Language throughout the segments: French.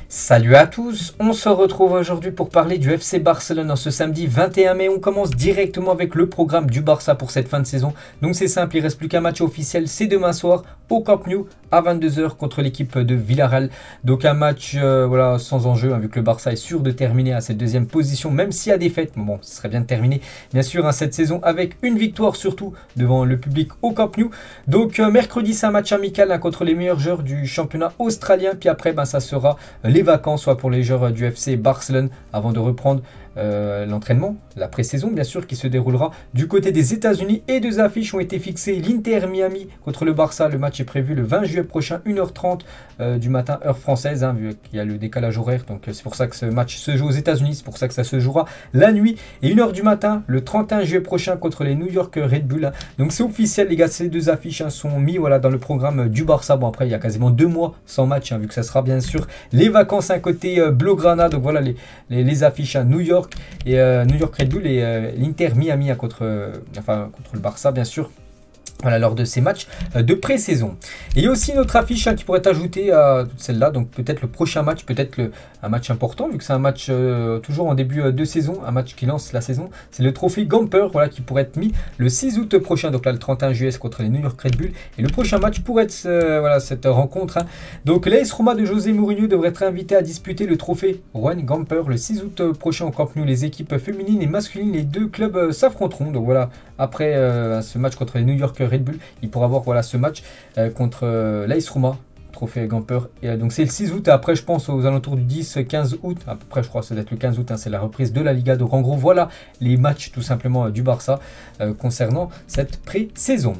Salut à tous, on se retrouve aujourd'hui pour parler du FC Barcelone en ce samedi 21 mai. On commence directement avec le programme du Barça pour cette fin de saison. Donc c'est simple, il ne reste plus qu'un match officiel, c'est demain soir au Camp Nou à 22 h contre l'équipe de Villarreal. Donc un match voilà, sans enjeu, vu que le Barça est sûr de terminer à cette deuxième position, même s'il y a défaite. Bon, ce serait bien de terminer bien sûr cette saison avec une victoire surtout devant le public au Camp Nou. Donc mercredi c'est un match amical contre les meilleurs joueurs du championnat australien. Puis après ça sera les vacances, soit pour les joueurs du FC Barcelone, avant de reprendre l'entraînement, la pré-saison bien sûr, qui se déroulera du côté des États-Unis. Et deux affiches ont été fixées. L'Inter Miami contre le Barça, le match est prévu le 20 juillet prochain, 1 h 30 du matin, heure française, vu qu'il y a le décalage horaire. Donc c'est pour ça que ce match se joue aux États-Unis, c'est pour ça que ça se jouera la nuit. Et 1 h du matin, le 31 juillet prochain, contre les New York Red Bull. Donc c'est officiel les gars, ces deux affiches sont mis dans le programme du Barça. Bon après il y a quasiment 2 mois sans match, vu que ça sera bien sûr les vacances côté Blaugrana. Donc voilà les affiches New York et New York Red Bull et l'Inter Miami contre le Barça bien sûr. Voilà, lors de ces matchs de pré-saison. Et il y a aussi une autre affiche qui pourrait être ajoutée à celle-là. Donc peut-être le prochain match, peut-être un match important, vu que c'est un match toujours en début de saison, un match qui lance la saison. C'est le trophée Gamper, qui pourrait être mis le 6 août prochain. Donc là, le 31 juillet contre les New York Red Bull. Et le prochain match pourrait être cette rencontre. Donc l'AS Roma de José Mourinho devrait être invité à disputer le trophée Juan Gamper le 6 août prochain au Camp Nou. Les équipes féminines et masculines, les deux clubs s'affronteront. Donc voilà, après ce match contre les New York Red Bull, il pourra avoir ce match contre l'AS Roma, trophée Gamper. Et donc c'est le 6 août. Après je pense aux alentours du 10-15 août, à peu près je crois que ça doit être le 15 août, c'est la reprise de la Liga. Donc en gros voilà les matchs tout simplement du Barça concernant cette pré-saison.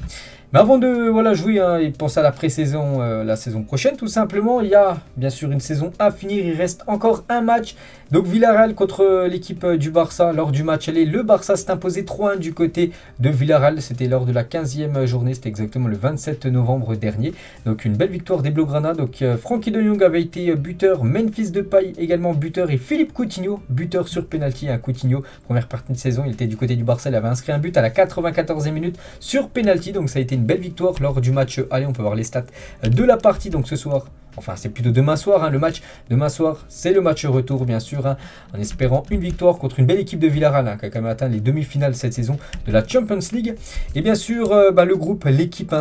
Mais avant de jouer et penser à la pré-saison, la saison prochaine, tout simplement, il y a bien sûr une saison à finir. Il reste encore un match. Donc Villarreal contre l'équipe du Barça. Lors du match aller, le Barça s'est imposé 3-1 du côté de Villarreal. C'était lors de la 15e journée, c'était exactement le 27 novembre dernier. Donc une belle victoire des Blaugrana. Donc Frenkie de Jong avait été buteur, Memphis Depay également buteur et Philippe Coutinho buteur sur penalty. Coutinho, première partie de saison, il était du côté du Barça, il avait inscrit un but à la 94e minute sur penalty. Donc ça a été une belle victoire lors du match. Allez, on peut voir les stats de la partie. Donc ce soir, enfin c'est plutôt demain soir, le match demain soir, c'est le match retour bien sûr, en espérant une victoire contre une belle équipe de Villarreal qui a quand même atteint les demi-finales cette saison de la Champions League. Et bien sûr le groupe, l'équipe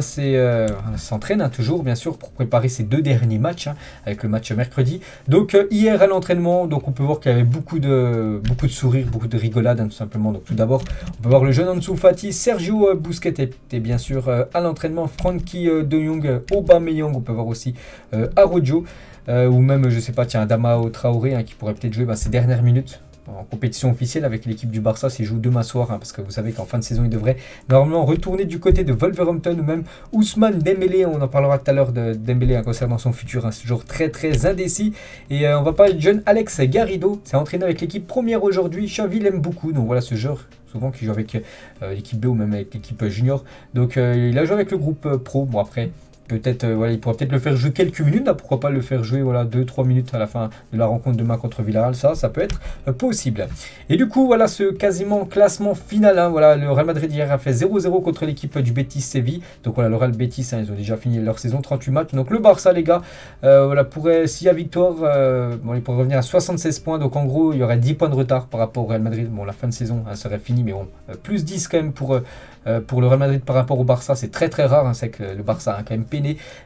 s'entraîne toujours bien sûr pour préparer ces deux derniers matchs, avec le match mercredi. Donc hier à l'entraînement, donc on peut voir qu'il y avait beaucoup de sourires, beaucoup de rigolades tout simplement. Donc tout d'abord on peut voir le jeune Ansu Fati, Sergio Busquets était bien sûr à l'entraînement, Frenkie de Jong, Aubameyang, on peut voir aussi Araujo, ou même je sais pas, tiens, Adama Traoré qui pourrait peut-être jouer ces dernières minutes en compétition officielle avec l'équipe du Barça s'il joue demain soir, parce que vous savez qu'en fin de saison il devrait normalement retourner du côté de Wolverhampton, ou même Ousmane Dembélé. On en parlera tout à l'heure de Dembélé concernant son futur, c'est toujours très très indécis. Et on va parler du jeune Alex Garrido, c'est entraîné avec l'équipe première aujourd'hui. Xavi l'aime beaucoup, donc voilà ce joueur souvent qui joue avec l'équipe B ou même avec l'équipe junior. Donc il a joué avec le groupe pro. Bon après peut-être il pourra peut-être le faire jouer quelques minutes, pourquoi pas le faire jouer 2-3 minutes à la fin de la rencontre demain contre Villarreal, ça peut être possible. Et du coup voilà ce quasiment classement final, le Real Madrid hier a fait 0-0 contre l'équipe du Betis Séville. Donc voilà, le Real Betis, ils ont déjà fini leur saison, 38 matchs. Donc le Barça les gars, pourrait, s'il y a victoire, il pourrait revenir à 76 points. Donc en gros il y aurait 10 points de retard par rapport au Real Madrid. Bon, la fin de saison serait finie, mais bon, plus 10 quand même pour le Real Madrid par rapport au Barça. C'est très très rare, c'est que le Barça a quand même peiné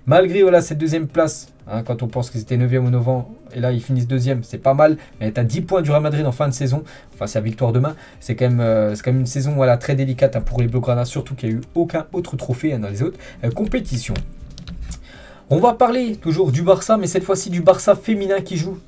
malgré cette deuxième place, quand on pense qu'ils étaient 9e ou 9e et là ils finissent 2e, c'est pas mal, mais être à 10 points du Real Madrid en fin de saison, enfin c'est la victoire demain, c'est quand même une saison très délicate pour les Blaugrana, surtout qu'il n'y a eu aucun autre trophée dans les autres compétitions. On va parler toujours du Barça, mais cette fois-ci du Barça féminin qui joue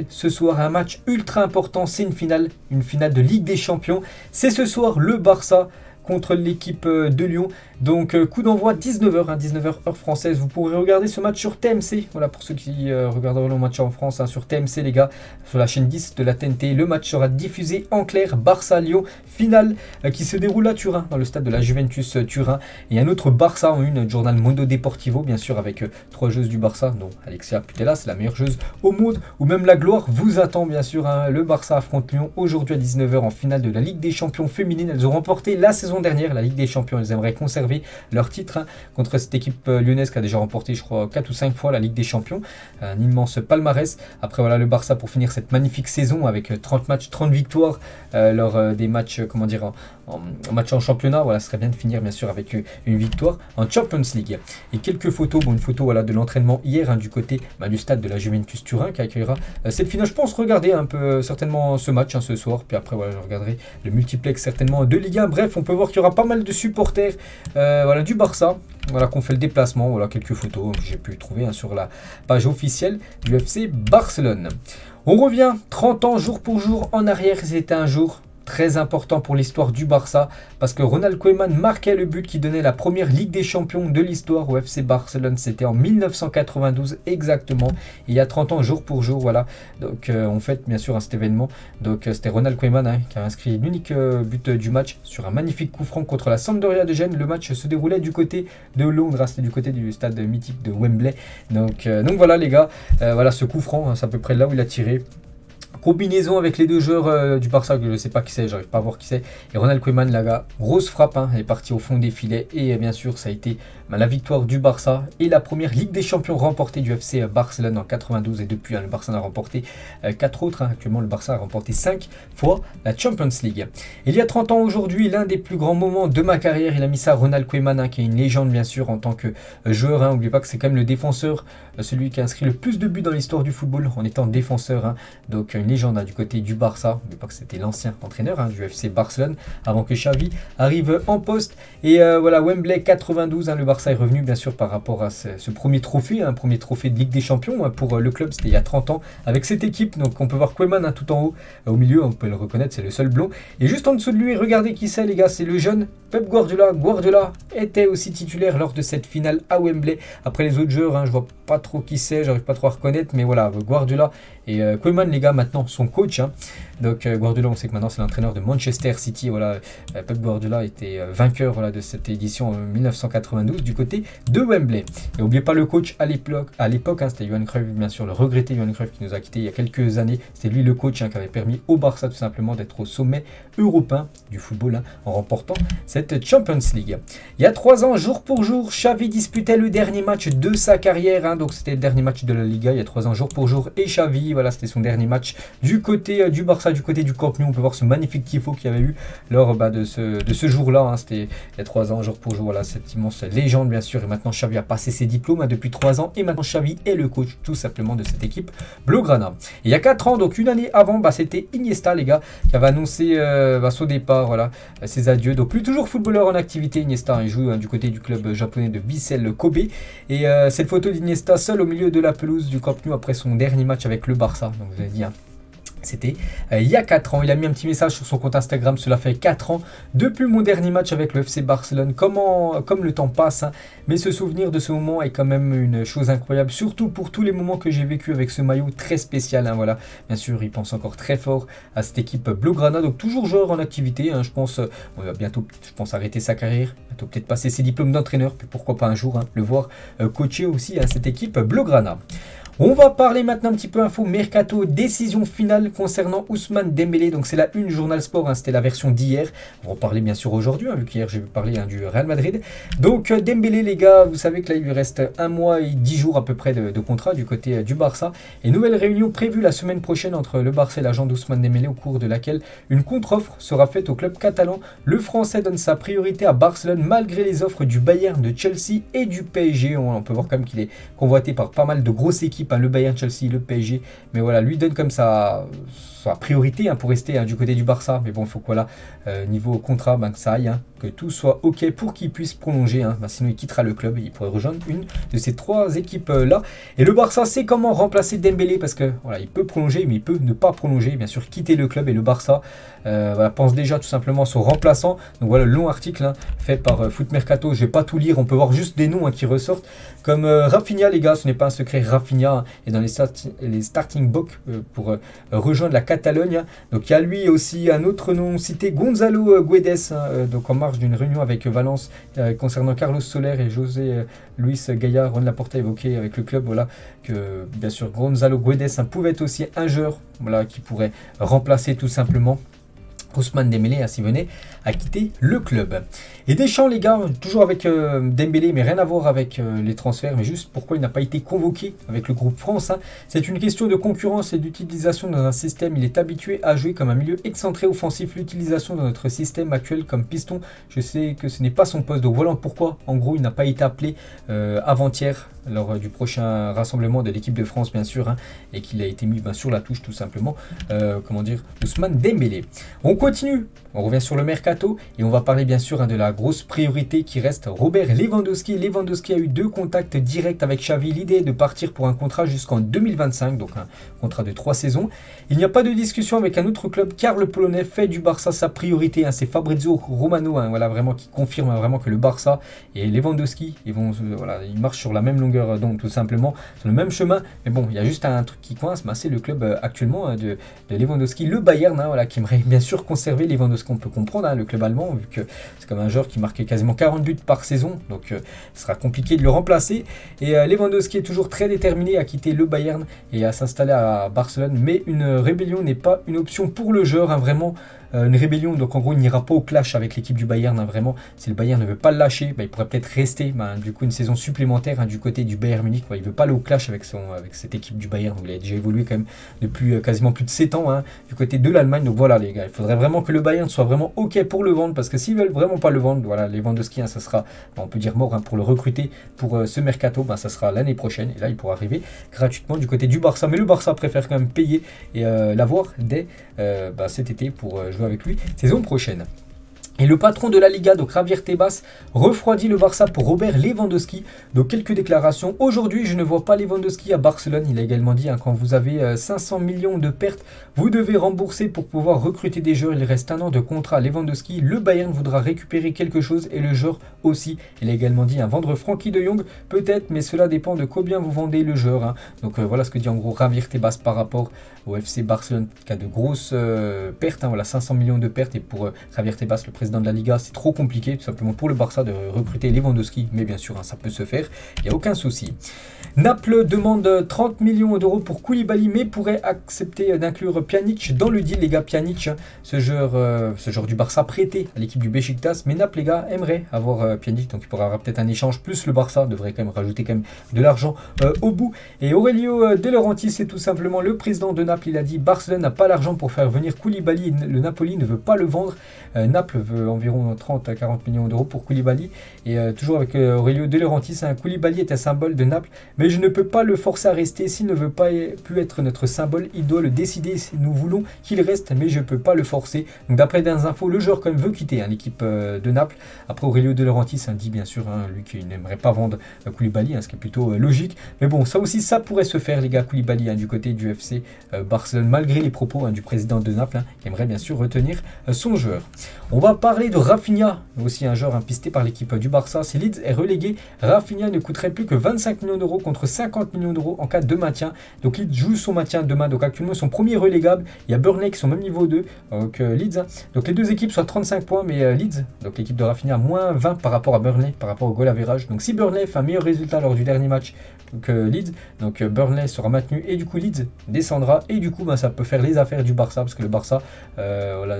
ce soir un match ultra important. C'est une finale de Ligue des Champions. C'est ce soir le Barça contre l'équipe de Lyon. Donc coup d'envoi 19 h, 19 h heure française. Vous pourrez regarder ce match sur TMC. Voilà, pour ceux qui regarderont le match en France, sur TMC les gars, sur la chaîne 10 de la TNT. Le match sera diffusé en clair. Barça-Lyon, finale qui se déroule à Turin, dans le stade de la Juventus Turin. Et un autre Barça en une, journal Mondo Deportivo, bien sûr, avec 3 joueuses du Barça, dont Alexia Putellas, c'est la meilleure joueuse au monde, ou même la gloire vous attend bien sûr. Le Barça affronte Lyon aujourd'hui à 19 h en finale de la Ligue des Champions féminine. Elles ont remporté la saison dernière la Ligue des Champions. Elles aimeraient conserver conserver leur titre hein, contre cette équipe lyonnaise qui a déjà remporté, je crois, 4 ou 5 fois la Ligue des Champions. Un immense palmarès. Après, voilà, le Barça pour finir cette magnifique saison avec 30 matchs, 30 victoires lors des matchs, comment dire, en match en championnat. Voilà, ce serait bien de finir, bien sûr, avec une victoire en Champions League. Et quelques photos, bon, une photo voilà, de l'entraînement hier hein, du côté du stade de la Juventus Turin qui accueillera cette finale. Je pense regarder un peu certainement ce match hein, ce soir. Puis après, voilà, je regarderai le multiplex certainement de Ligue 1. Bref, on peut voir qu'il y aura pas mal de supporters voilà, du Barça. Voilà, qu'on fait le déplacement. Voilà, quelques photos que j'ai pu trouver hein, sur la page officielle du FC Barcelone. On revient 30 ans jour pour jour en arrière. C'était un jour très important pour l'histoire du Barça parce que Ronald Koeman marquait le but qui donnait la première Ligue des Champions de l'histoire au FC Barcelone. C'était en 1992 exactement. Et il y a 30 ans jour pour jour, voilà. Donc on fête bien sûr cet événement. Donc c'était Ronald Koeman hein, qui a inscrit l'unique but du match sur un magnifique coup franc contre la Sampdoria de Gênes. Le match se déroulait du côté de Londres, c'était du côté du stade mythique de Wembley. Donc voilà les gars, voilà ce coup franc, hein, c'est à peu près là où il a tiré. Combinaison avec les deux joueurs du Barça, que je ne sais pas qui c'est, j'arrive pas à voir qui c'est. Et Ronald Koeman, là, gars, grosse frappe, hein, elle est partie au fond des filets. Et bien sûr, ça a été la victoire du Barça et la première Ligue des Champions remportée du FC Barcelone en 92. Et depuis, hein, le Barça en a remporté 4 autres. Hein. Actuellement, le Barça a remporté 5 fois la Champions League. Il y a 30 ans aujourd'hui, l'un des plus grands moments de ma carrière, il a mis ça Ronald Koeman, hein, qui est une légende, bien sûr, en tant que joueur. N'oubliez pas que c'est quand même le défenseur, celui qui a inscrit le plus de buts dans l'histoire du football en étant défenseur. Hein. Donc, une légende hein, du côté du Barça. N'oubliez pas que c'était l'ancien entraîneur hein, du FC Barcelone avant que Xavi arrive en poste. Et voilà, Wembley 92, hein, le Barça est revenu bien sûr par rapport à ce premier trophée, un premier trophée de Ligue des Champions hein, pour le club, c'était il y a 30 ans avec cette équipe. Donc on peut voir Koeman hein, tout en haut, au milieu, on peut le reconnaître, c'est le seul blond. Et juste en dessous de lui, regardez qui c'est les gars, c'est le jeune Pep Guardiola. Guardiola était aussi titulaire lors de cette finale à Wembley. Après les autres joueurs, hein, je vois pas trop qui c'est, j'arrive pas trop à reconnaître, mais voilà, Guardiola et Koeman les gars maintenant sont coach. Hein. Donc Guardiola, on sait que maintenant c'est l'entraîneur de Manchester City. Voilà, Pep Guardiola était vainqueur voilà, de cette édition en 1992 du côté de Wembley. Et n'oubliez pas le coach à l'époque, hein, c'était Johan Cruyff, bien sûr, le regretté Johan Cruyff qui nous a quitté il y a quelques années. C'était lui le coach hein, qui avait permis au Barça tout simplement d'être au sommet européen du football hein, en remportant cette Champions League. Il y a 3 ans, jour pour jour, Xavi disputait le dernier match de sa carrière. Hein, donc c'était le dernier match de la Liga il y a 3 ans, jour pour jour. Et Xavi, voilà, c'était son dernier match du côté du Barça, du côté du Camp Nou. On peut voir ce magnifique tifo qu'il y avait eu lors de ce jour-là. Hein, c'était il y a 3 ans, jour pour jour. Voilà, cette immense légende, bien sûr. Et maintenant, Xavi a passé ses diplômes hein, depuis 3 ans. Et maintenant, Xavi est le coach, tout simplement, de cette équipe Blaugrana. Et il y a 4 ans, donc une année avant, c'était Iniesta, les gars, qui avait annoncé son départ, voilà, ses adieux. Donc, lui, toujours footballeur en activité, Iniesta. Hein, il joue hein, du côté du club japonais de Vissel Kobe. Et cette photo d'Iniesta seul au milieu de la pelouse du Camp Nou après son dernier match avec le Barça. Donc, vous avez dit, hein, c'était il y a 4 ans. Il a mis un petit message sur son compte Instagram. Cela fait 4 ans depuis mon dernier match avec le FC Barcelone. Comme le temps passe, hein, mais ce souvenir de ce moment est quand même une chose incroyable. Surtout pour tous les moments que j'ai vécu avec ce maillot très spécial. Hein, voilà. Bien sûr, il pense encore très fort à cette équipe Blaugrana. Donc toujours joueur en activité. Hein, je pense, on va bientôt, je pense, arrêter sa carrière. Bientôt peut-être passer ses diplômes d'entraîneur. Puis pourquoi pas un jour hein, le voir coacher aussi à cette équipe Blaugrana. On va parler maintenant un petit peu info mercato, décision finale concernant Ousmane Dembélé. Donc c'est la une Journal Sport, hein, c'était la version d'hier. On va en parler bien sûr aujourd'hui, hein, vu qu'hier j'ai parlé hein, du Real Madrid. Donc Dembélé les gars, vous savez que là il lui reste 1 mois et 10 jours à peu près de contrat du côté du Barça. Et nouvelle réunion prévue la semaine prochaine entre le Barça et l'agent d'Ousmane Dembélé, au cours de laquelle une contre-offre sera faite au club catalan. Le Français donne sa priorité à Barcelone malgré les offres du Bayern, de Chelsea et du PSG. On peut voir quand même qu'il est convoité par pas mal de grosses équipes. Le Bayern, Chelsea, le PSG, mais voilà, lui donne comme ça sa priorité hein, pour rester hein, du côté du Barça. Mais bon, il faut que voilà, niveau contrat, que ça aille, hein, que tout soit ok pour qu'il puisse prolonger. Hein. Sinon, il quittera le club et il pourrait rejoindre une de ces 3 équipes-là. Et le Barça sait comment remplacer Dembélé parce que voilà, il peut prolonger, mais il peut ne pas prolonger. Bien sûr, quitter le club et le Barça voilà, pense déjà tout simplement à son remplaçant. Donc voilà, le long article hein, fait par Foot Mercato. Je vais pas tout lire, on peut voir juste des noms hein, qui ressortent. Comme Rafinha, les gars, ce n'est pas un secret. Rafinha hein, est dans les starting blocks pour rejoindre la Catalogne. Hein. Donc il y a lui aussi un autre nom cité, Gonzalo Guedes, hein, donc en marge d'une réunion avec Valence concernant Carlos Soler et José Luis Gaillard. Ron Laporta évoqué avec le club, voilà, que bien sûr Gonzalo Guedes hein, pouvait être aussi un joueur voilà, qui pourrait remplacer tout simplement Ousmane Dembélé ainsi venait à quitter le club. Et Deschamps, les gars, toujours avec Dembélé, mais rien à voir avec les transferts, mais juste pourquoi il n'a pas été convoqué avec le groupe France, hein. C'est une question de concurrence et d'utilisation dans un système. Il est habitué à jouer comme un milieu excentré offensif. L'utilisation dans notre système actuel comme piston, je sais que ce n'est pas son poste. Donc voilà pourquoi, en gros, il n'a pas été appelé avant-hier lors du prochain rassemblement de l'équipe de France, bien sûr, hein, et qu'il a été mis sur la touche, tout simplement. Comment dire, Ousmane Dembélé. On continue, on revient sur le mercato et on va parler bien sûr de la grosse priorité qui reste Robert Lewandowski. Lewandowski a eu 2 contacts directs avec Xavi. L'idée est de partir pour un contrat jusqu'en 2025, donc un contrat de 3 saisons. Il n'y a pas de discussion avec un autre club car le Polonais fait du Barça sa priorité, hein. C'est Fabrizio Romano, hein, voilà, vraiment, qui confirme vraiment que le Barça et Lewandowski ils marchent sur la même longueur d'onde, tout simplement, sur le même chemin. Mais bon, il y a juste un truc qui coince, c'est le club actuellement de Lewandowski, le Bayern, hein, voilà, qui aimerait bien sûr conserver Lewandowski. On peut comprendre, hein, le club allemand, vu que c'est comme un joueur qui marquait quasiment 40 buts par saison, donc ce sera compliqué de le remplacer. Et Lewandowski est toujours très déterminé à quitter le Bayern et à s'installer à Barcelone, mais une rébellion n'est pas une option pour le joueur, hein, vraiment. Une rébellion, donc en gros il n'ira pas au clash avec l'équipe du Bayern, hein, vraiment, si le Bayern ne veut pas le lâcher, il pourrait peut-être rester du coup une saison supplémentaire, hein, du côté du Bayern Munich. Il ne veut pas aller au clash avec cette équipe du Bayern, donc il a déjà évolué quand même depuis quasiment plus de 7 ans, hein, du côté de l'Allemagne. Donc voilà les gars, il faudrait vraiment que le Bayern soit vraiment ok pour le vendre, parce que s'ils veulent vraiment pas le vendre, voilà, Lewandowski, hein, ça sera, on peut dire mort, hein, pour le recruter pour ce mercato, ça sera l'année prochaine, et là il pourra arriver gratuitement du côté du Barça, mais le Barça préfère quand même payer et l'avoir dès cet été pour jouer avec lui saison prochaine. Et le patron de la Liga, donc Javier Tebas, refroidit le Barça pour Robert Lewandowski. Donc quelques déclarations. Aujourd'hui, je ne vois pas Lewandowski à Barcelone. Il a également dit, hein, quand vous avez 500 millions de pertes, vous devez rembourser pour pouvoir recruter des joueurs. Il reste 1 an de contrat à Lewandowski. Le Bayern voudra récupérer quelque chose et le joueur aussi. Il a également dit, vendre Frenkie de Jong, peut-être, mais cela dépend de combien vous vendez le joueur, hein. Donc voilà ce que dit en gros Javier Tebas par rapport au FC Barcelone qui a de grosses pertes, hein, voilà, 500 millions de pertes. Et pour Javier Tebas, le président de la Liga, c'est trop compliqué tout simplement pour le Barça de recruter Lewandowski, mais bien sûr, hein, ça peut se faire, il n'y a aucun souci. Naples demande 30 millions d'euros pour Koulibaly, mais pourrait accepter d'inclure Pjanic dans le deal. Les gars, Pjanic, ce joueur du Barça prêté à l'équipe du Beşiktaş, mais Naples, les gars, aimerait avoir Pjanic, donc il pourra avoir peut-être un échange, plus le Barça devrait quand même rajouter quand même de l'argent au bout. Et Aurelio De Laurentiis, c'est tout simplement le président de Naples, il a dit Barcelone n'a pas l'argent pour faire venir Koulibaly, le Napoli ne veut pas le vendre. Naples veut environ 30 à 40 millions d'euros pour Koulibaly, et toujours avec Aurelio De Laurentiis, Koulibaly est un symbole de Naples, mais je ne peux pas le forcer à rester. S'il ne veut pas plus être notre symbole, il doit le décider. Nous voulons qu'il reste, mais je ne peux pas le forcer. Donc d'après des infos, le joueur quand même veut quitter, hein, l'équipe de Naples. Après, Aurelio De Laurentiis dit bien sûr, lui, qu'il n'aimerait pas vendre Koulibaly, ce qui est plutôt logique. Mais bon, ça aussi, ça pourrait se faire, les gars, Koulibaly, du côté du FC Barcelone, malgré les propos du président de Naples, qui aimerait bien sûr retenir son joueur. On va parler de Rafinha, aussi un joueur pisté par l'équipe du Barça. Si Leeds est relégué, Rafinha ne coûterait plus que 25 millions d'euros contre 50 millions d'euros en cas de maintien. Donc Leeds joue son maintien demain. Donc actuellement, ils sont premiers relégables. Il y a Burnley qui sont au même niveau 2 que Leeds. Donc les deux équipes sont à 35 points, mais Leeds, donc l'équipe de Rafinha, moins 20 par rapport à Burnley, par rapport au goal average. Donc si Burnley fait un meilleur résultat lors du dernier match que Leeds, donc Burnley sera maintenu et du coup Leeds descendra, et du coup ça peut faire les affaires du Barça, parce que le Barça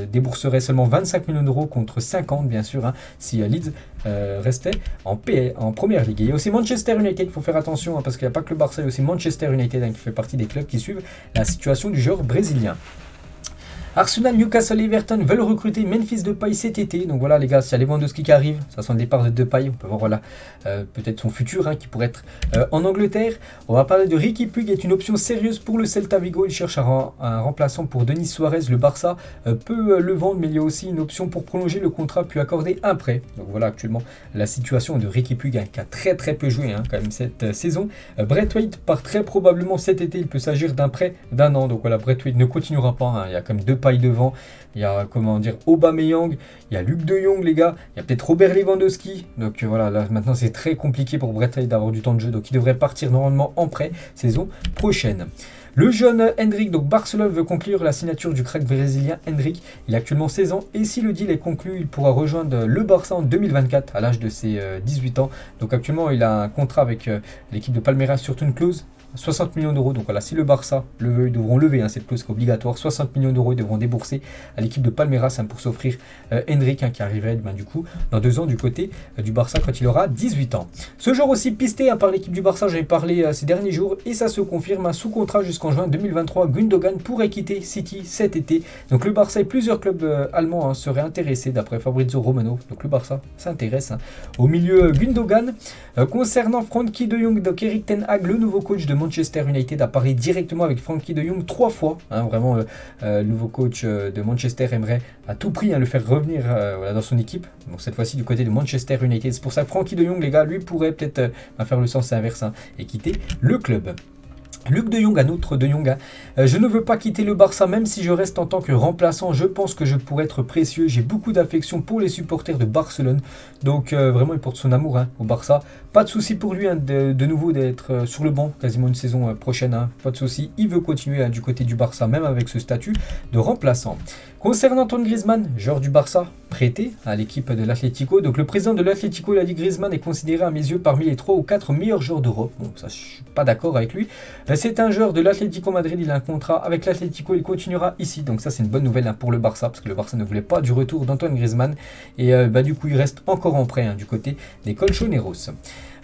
débourserait seulement 25 millions d'euros contre 50 bien sûr, si Leeds restait en première ligue. Il y a aussi Manchester United, il faut faire attention, parce qu'il n'y a pas que le Barça, il y a aussi Manchester United qui fait partie des clubs qui suivent la situation du joueur brésilien. Arsenal, Newcastle et Everton veulent recruter Memphis Depay cet été. Donc voilà les gars, s'il y a Lewandowski qui arrive, ça sent le départ de Depay. On peut voir voilà peut-être son futur qui pourrait être en Angleterre. On va parler de Riqui Puig, est une option sérieuse pour le Celta Vigo. Il cherche un remplaçant pour Denis Suarez. Le Barça peut le vendre, mais il y a aussi une option pour prolonger le contrat puis accorder un prêt. Donc voilà actuellement la situation de Riqui Puig qui a très peu joué quand même cette saison. Braithwaite part très probablement cet été. Il peut s'agir d'un prêt d'1 an. Donc voilà, Braithwaite ne continuera pas. Il y a quand même Depay devant, il y a Aubameyang, il y a Luc de Jong les gars, il y a peut-être Robert Lewandowski, donc voilà, là maintenant c'est très compliqué pour Braithwaite d'avoir du temps de jeu, donc il devrait partir normalement en prêt saison prochaine. Le jeune Endrick, donc Barcelone veut conclure la signature du crack brésilien Endrick. Il a actuellement 16 ans et si le deal est conclu, il pourra rejoindre le Barça en 2024 à l'âge de ses 18 ans. Donc actuellement, il a un contrat avec l'équipe de Palmeiras sur une clause 60 millions d'euros. Donc voilà, si le Barça le veut, ils devront lever, hein, cette clause qui est obligatoire. 60 millions d'euros, ils devront débourser à l'équipe de Palmeiras, hein, pour s'offrir Endrick, hein, qui arriverait du coup dans 2 ans du côté du Barça quand il aura 18 ans. Ce joueur aussi pisté, hein, par l'équipe du Barça, j'avais parlé ces derniers jours et ça se confirme, hein, sous contrat jusqu'en juin 2023. Gundogan pourrait quitter City cet été. Donc le Barça et plusieurs clubs allemands, hein, seraient intéressés d'après Fabrizio Romano. Donc le Barça s'intéresse, hein, au milieu Gundogan. Concernant Frenkie de Jong, donc Erik ten Hag, le nouveau coach de Manchester United, a parlé directement avec Frenkie de Jong 3 fois. Hein, vraiment, le nouveau coach de Manchester aimerait à tout prix, hein, le faire revenir voilà, dans son équipe. Donc cette fois-ci du côté de Manchester United. C'est pour ça que Frenkie de Jong, les gars, lui pourrait peut-être faire le sens inverse, hein, et quitter le club. Luc de Jong, un autre de Jong, je ne veux pas quitter le Barça même si je reste en tant que remplaçant, je pense que je pourrais être précieux, j'ai beaucoup d'affection pour les supporters de Barcelone, donc vraiment il porte son amour, hein, au Barça, pas de souci pour lui, hein, de nouveau d'être sur le banc quasiment une saison prochaine, hein, pas de souci, il veut continuer, hein, du côté du Barça même avec ce statut de remplaçant. Concernant Antoine Griezmann, joueur du Barça, prêté à l'équipe de l'Atlético, donc le président de l'Atlético, il a dit Griezmann est considéré à mes yeux parmi les 3 ou 4 meilleurs joueurs d'Europe. Bon, ça je suis pas d'accord avec lui. C'est un joueur de l'Atlético Madrid, il a un contrat avec l'Atlético, il continuera ici. Donc ça c'est une bonne nouvelle, hein, pour le Barça, parce que le Barça ne voulait pas du retour d'Antoine Griezmann. Et du coup il reste encore en prêt, hein, du côté des Colchoneros.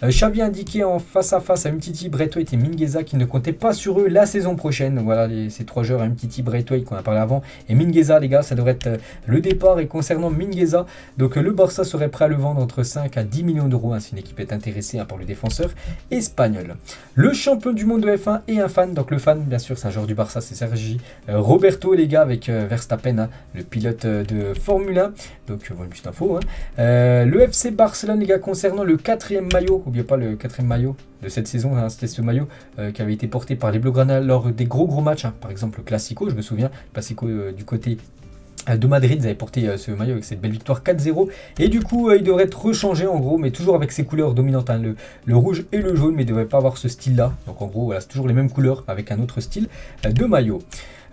Xavi a indiqué en face à face à Umtiti, Braithwaite et Mingueza qu'il ne comptait pas sur eux la saison prochaine. Voilà ces 3 joueurs, Umtiti, Braithwaite qu'on a parlé avant, et Mingueza, les gars, ça devrait être le départ. Et concernant Mingueza, donc le Barça serait prêt à le vendre entre 5 à 10 millions d'euros, hein, si une équipe est intéressée, hein, par le défenseur espagnol. Le champion du monde de F1 et un fan, donc le fan bien sûr c'est un joueur du Barça, c'est Sergi Roberto, les gars, avec Verstappen, hein, le pilote de Formule 1. Donc voilà, juste info, hein. Le FC Barcelone, les gars, concernant le 4e maillot, n'oubliez pas le 4e maillot de cette saison, hein, c'était ce maillot qui avait été porté par les Blaugrana lors des gros matchs, hein, par exemple le Classico, je me souviens, Classico du côté de Madrid, ils avaient porté ce maillot avec cette belle victoire 4-0, et du coup il devrait être rechangé en gros, mais toujours avec ses couleurs dominantes, hein, le rouge et le jaune, mais il ne devrait pas avoir ce style là. Donc en gros voilà, c'est toujours les mêmes couleurs avec un autre style de maillot.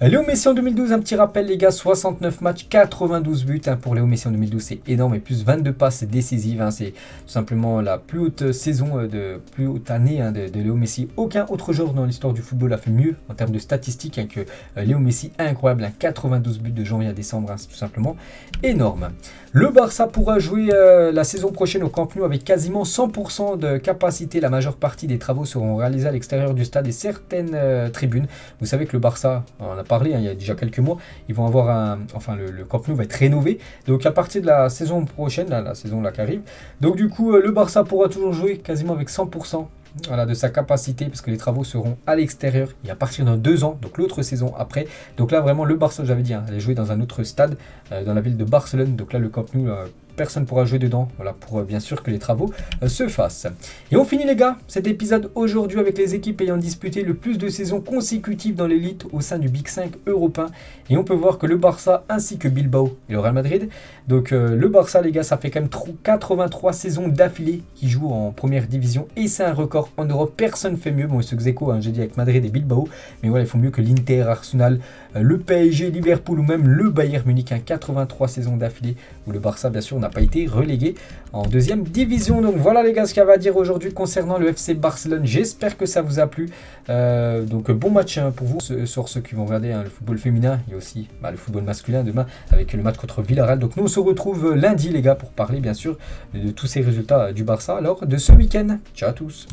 Léo Messi en 2012, un petit rappel les gars, 69 matchs, 92 buts, hein, pour Léo Messi en 2012, c'est énorme, et plus 22 passes décisives, hein, c'est tout simplement la plus haute saison, plus haute année, hein, de Léo Messi. Aucun autre joueur dans l'histoire du football a fait mieux en termes de statistiques, hein, que Léo Messi, incroyable, hein, 92 buts de janvier à décembre, hein, c'est tout simplement énorme. Le Barça pourra jouer la saison prochaine au Camp Nou avec quasiment 100% de capacité. La majeure partie des travaux seront réalisés à l'extérieur du stade et certaines tribunes. Vous savez que le Barça, on en a parlé, hein, il y a déjà quelques mois, ils vont avoir le Camp Nou va être rénové. Donc à partir de la saison prochaine, la saison là qui arrive, donc du coup le Barça pourra toujours jouer quasiment avec 100%. Voilà, de sa capacité, parce que les travaux seront à l'extérieur et à partir de 2 ans, donc l'autre saison après. Donc là vraiment le Barça, j'avais dit, hein, allait jouer dans un autre stade, dans la ville de Barcelone. Donc là le Camp Nou, personne ne pourra jouer dedans, voilà, pour bien sûr que les travaux se fassent. Et on finit les gars cet épisode aujourd'hui avec les équipes ayant disputé le plus de saisons consécutives dans l'élite au sein du Big 5 européen. Et on peut voir que le Barça ainsi que Bilbao et le Real Madrid, donc le Barça les gars, ça fait quand même 83 saisons d'affilée qui jouent en première division, et c'est un record en Europe, personne ne fait mieux. Bon, ce ex-aequo, hein, j'ai dit avec Madrid et Bilbao, mais voilà, ils font mieux que l'Inter, Arsenal, le PSG, Liverpool ou même le Bayern Munich, hein, 83 saisons d'affilée où le Barça bien sûr n'a pas été relégué en 2e division. Donc voilà les gars ce qu'il y avait à dire aujourd'hui concernant le FC Barcelone. J'espère que ça vous a plu. Donc bon match, hein, pour vous, sur ceux qui vont regarder, hein, le football féminin. Il y a aussi le football masculin demain avec le match contre Villarreal. Donc nous on se retrouve lundi les gars pour parler bien sûr de tous ces résultats du Barça lors de ce week-end. Ciao à tous.